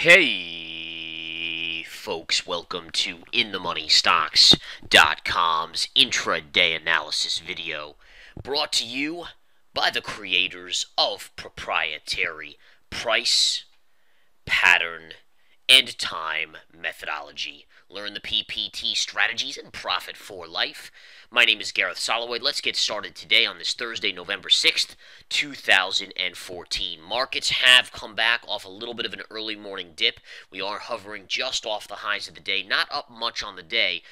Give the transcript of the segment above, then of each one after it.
Hey, folks, welcome to InTheMoneyStocks.com's intraday analysis video, brought to you by the creators of proprietary price, pattern, and time methodology. Learn the PPT strategies and profit for life. My name is Gareth Soloway. Let's get started today on this Thursday, November 6th, 2014. Markets have come back off a little bit of an early morning dip. We are hovering just off the highs of the day, not up much on the day.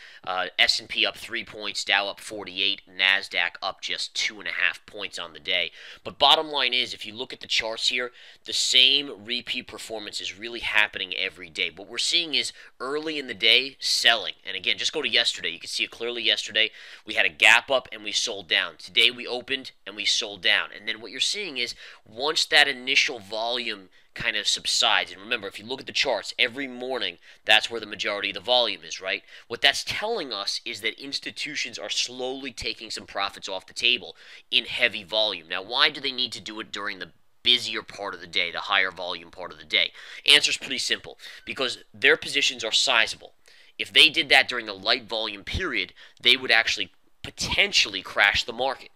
S&P up 3 points, Dow up 48, NASDAQ up just 2.5 points on the day. But bottom line is, if you look at the charts here, the same repeat performance is really happening every day. What we're seeing is early in the day, selling. And again, just go to yesterday. You can see it clearly yesterday. We had a gap up and we sold down. Today we opened and we sold down. And then what you're seeing is once that initial volume kind of subsides, and remember, if you look at the charts every morning, that's where the majority of the volume is, right? What that's telling us is that institutions are slowly taking some profits off the table in heavy volume. Now, why do they need to do it during the busier part of the day, the higher volume part of the day? Answer's pretty simple, because their positions are sizable. If they did that during the light volume period, they would actually potentially crash the market.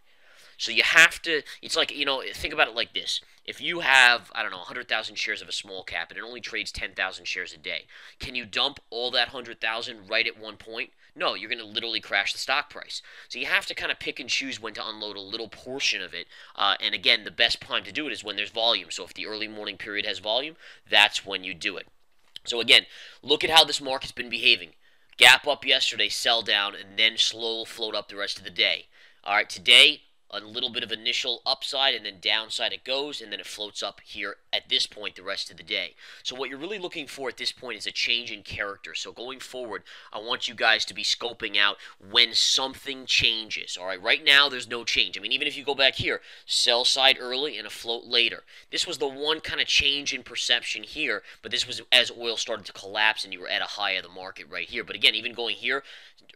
So you have to, it's like, think about it like this. If you have, 100,000 shares of a small cap and it only trades 10,000 shares a day, can you dump all that 100,000 right at one point? No, you're going to literally crash the stock price. So you have to kind of pick and choose when to unload a little portion of it. And again, the best time to do it is when there's volume. So if the early morning period has volume, that's when you do it. So again, look at how this market's been behaving. Gap up yesterday, sell down, and then slow float up the rest of the day. All right, today, a little bit of initial upside, and then downside it goes, and then it floats up here at this point the rest of the day. So what you're really looking for at this point is a change in character. So going forward, I want you guys to be scoping out when something changes. All right, right now there's no change. I mean, even if you go back here, sell side early and a float later. This was the one kind of change in perception here, but this was as oil started to collapse and you were at a high of the market right here. But again, even going here,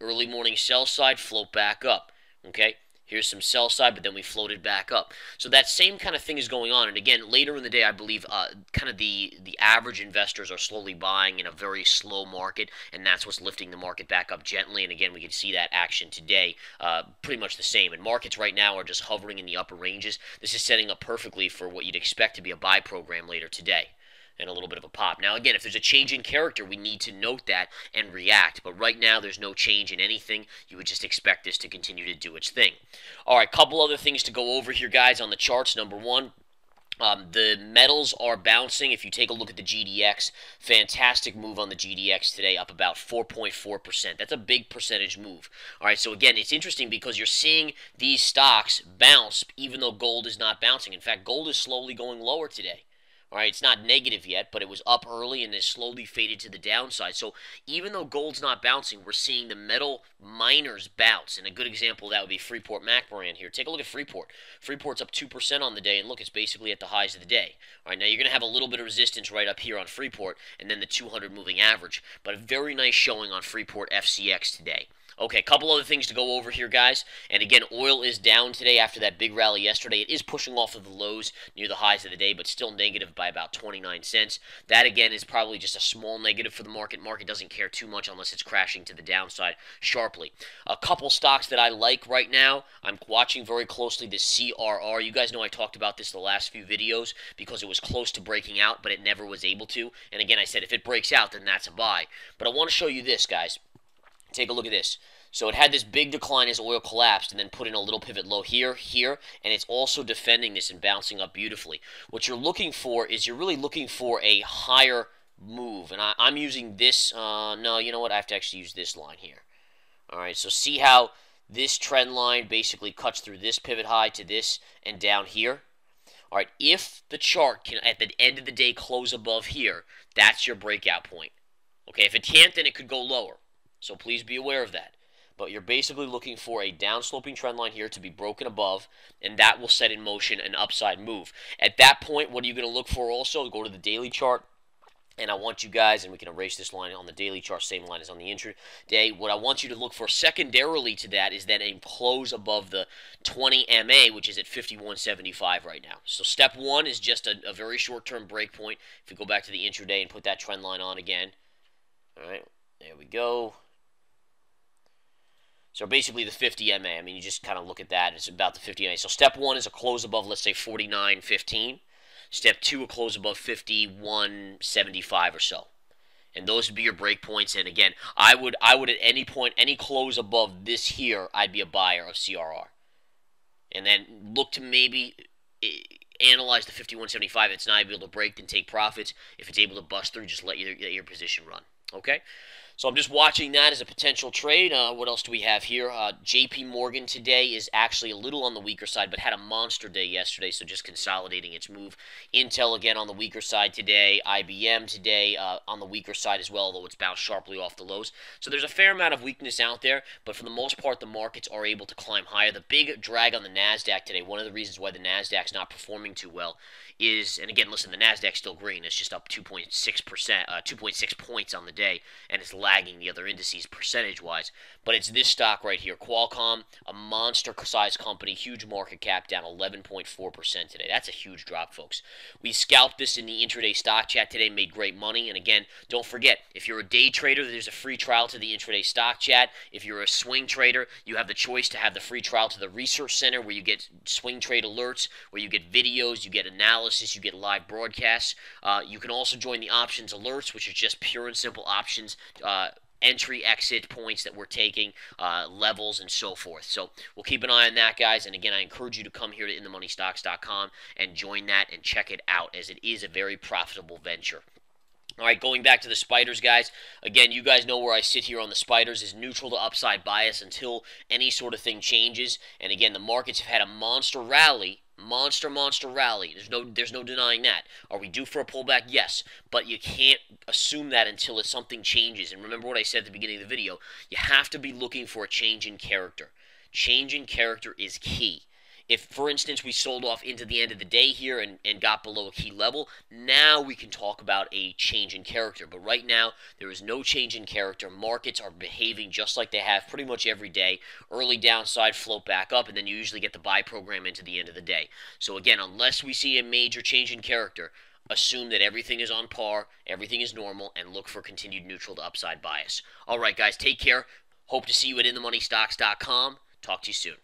early morning sell side, float back up. Okay? Here's some sell side, but then we floated back up. So that same kind of thing is going on. And again, later in the day, I believe kind of the average investors are slowly buying in a very slow market, and that's what's lifting the market back up gently. And again, we can see that action today, pretty much the same. And markets right now are just hovering in the upper ranges. This is setting up perfectly for what you'd expect to be a buy program later today. And a little bit of a pop. Now, again, if there's a change in character, we need to note that and react. But right now, there's no change in anything. You would just expect this to continue to do its thing. All right, couple other things to go over here, guys, on the charts. Number one, the metals are bouncing. If you take a look at the GDX, fantastic move on the GDX today, up about 4.4%. That's a big percentage move. All right, so again, it's interesting because you're seeing these stocks bounce even though gold is not bouncing. In fact, gold is slowly going lower today. All right, it's not negative yet, but it was up early and has slowly faded to the downside. So even though gold's not bouncing, we're seeing the metal miners bounce. And a good example of that would be Freeport-McMoRan here. Take a look at Freeport. Freeport's up 2% on the day, and look, it's basically at the highs of the day. All right, now you're going to have a little bit of resistance right up here on Freeport, and then the 200 moving average. But a very nice showing on Freeport FCX today. Okay, a couple other things to go over here, guys. And again, oil is down today after that big rally yesterday. It is pushing off of the lows near the highs of the day, but still negative by about 29 cents. That, again, is probably just a small negative for the market. Market doesn't care too much unless it's crashing to the downside sharply. A couple stocks that I like right now, I'm watching very closely this CRR. You guys know I talked about this the last few videos because it was close to breaking out, but it never was able to. And again, I said if it breaks out, then that's a buy. But I want to show you this, guys. Take a look at this. So it had this big decline as oil collapsed and then put in a little pivot low here, and it's also defending this and bouncing up beautifully. What you're looking for is you're really looking for a higher move. And I'm using this. No, you know what? I have to actually use this line here. All right, so see how this trend line basically cuts through this pivot high to this and down here? All right, if the chart can, at the end of the day, close above here, that's your breakout point. Okay, if it can't, then it could go lower. So please be aware of that. But you're basically looking for a downsloping trend line here to be broken above, and that will set in motion an upside move. At that point, what are you going to look for also? Go to the daily chart. And I want you guys, and we can erase this line on the daily chart, same line as on the intraday. What I want you to look for secondarily to that is that a close above the 20 MA, which is at 51.75 right now. So step one is just a very short-term break point. If we go back to the intraday and put that trend line on again, all right, there we go. So basically the 50 MA. I mean, you just kind of look at that. It's about the 50 MA. So step one is a close above, let's say, 49.15. Step two, a close above 51.75 or so. And those would be your break points. And again, I would at any point, any close above this here, I'd be a buyer of CRR. And then look to maybe analyze the 51.75. If it's not able to break, then take profits. If it's able to bust through, just let your position run. Okay? So I'm just watching that as a potential trade. What else do we have here? JP Morgan today is actually a little on the weaker side, but had a monster day yesterday, so just consolidating its move. Intel again on the weaker side today. IBM today on the weaker side as well, although it's bounced sharply off the lows. So there's a fair amount of weakness out there, but for the most part, the markets are able to climb higher. The big drag on the NASDAQ today, one of the reasons why the NASDAQ's not performing too well is, and again, listen, the NASDAQ's still green. It's just up 2.6%, 2.6 points on the day, and it's lagging the other indices percentage-wise. But it's this stock right here, Qualcomm, a monster-sized company, huge market cap, down 11.4% today. That's a huge drop, folks. We scalped this in the intraday stock chat today, made great money. And again, don't forget, if you're a day trader, there's a free trial to the intraday stock chat. If you're a swing trader, you have the choice to have the free trial to the Research Center, where you get swing trade alerts, where you get videos, you get analysis, you get live broadcasts. You can also join the options alerts, which is just pure and simple options entry, exit points that we're taking, levels, and so forth. So we'll keep an eye on that, guys. And again, I encourage you to come here to InTheMoneyStocks.com and join that and check it out, as it is a very profitable venture. All right, going back to the spiders, guys. Again, you guys know where I sit here on the spiders is neutral to upside bias until any sort of thing changes. And again, the markets have had a monster rally. Monster rally. There's no denying that. Are we due for a pullback? Yes. But you can't assume that until something changes. And remember what I said at the beginning of the video. You have to be looking for a change in character. Change in character is key. If, for instance, we sold off into the end of the day here and got below a key level, now we can talk about a change in character. But right now, there is no change in character. Markets are behaving just like they have pretty much every day. Early downside, float back up, and then you usually get the buy program into the end of the day. So again, unless we see a major change in character, assume that everything is on par, everything is normal, and look for continued neutral to upside bias. All right, guys, take care. Hope to see you at InTheMoneyStocks.com. Talk to you soon.